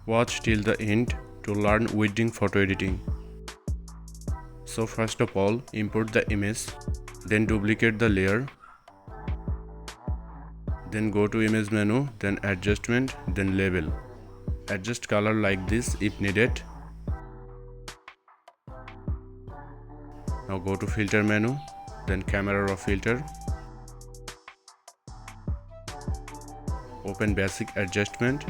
Watch till the end to learn wedding photo editing. So first of all, import the image, then duplicate the layer, then go to image menu, then adjustment, then label. Adjust color like this if needed. Now go to filter menu, then camera raw filter. Open basic adjustment,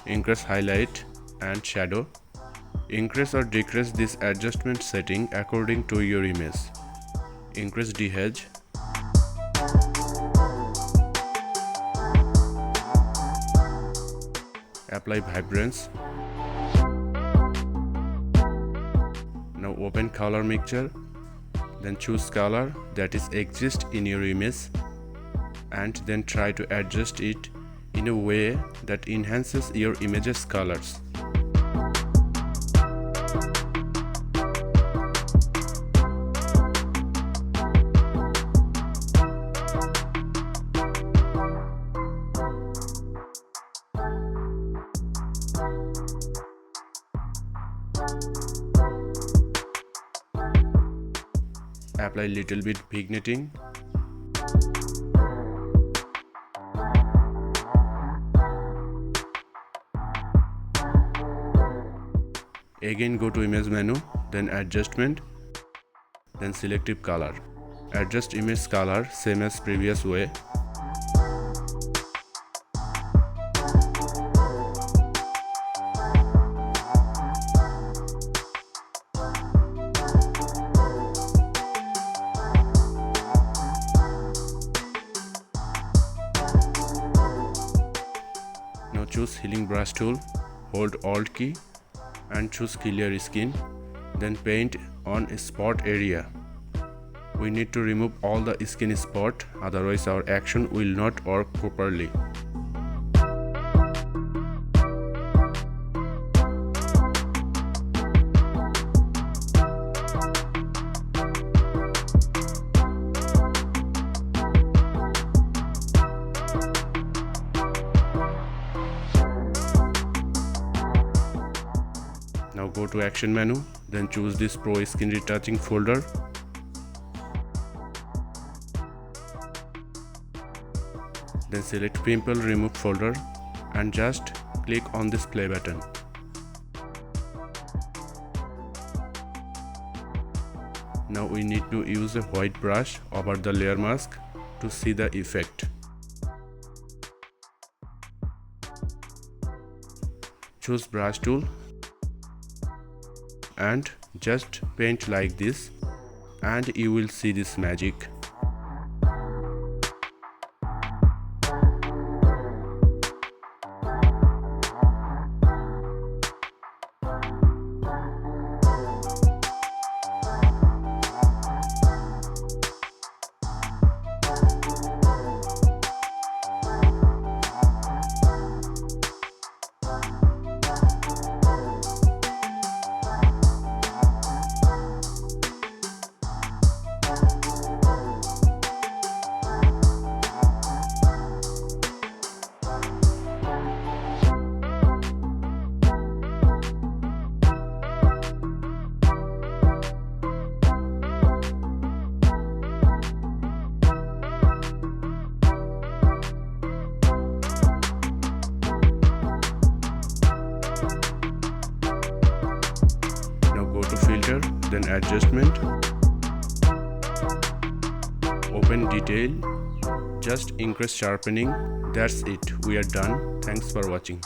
increase highlight and shadow. Increase or decrease this adjustment setting according to your image. Increase de-hedge. Apply vibrance. Now open color mixture, then choose color that is exist in your image and then try to adjust it in a way that enhances your image's colors. Apply little bit vignetting. Again go to image menu, then adjustment, then selective color. Adjust image color same as previous way. Now choose healing brush tool, hold Alt key and choose clear skin, then paint on a spot area. We need to remove all the skin spot, otherwise our action will not work properly. Now go to action menu, then choose this Pro Skin Retouching folder. Then select Pimple Remove folder and just click on this play button. Now we need to use a white brush over the layer mask to see the effect. Choose brush tool and just paint like this and you will see this magic. Filter, then adjustment, open detail, just increase sharpening. That's it, we are done. Thanks for watching.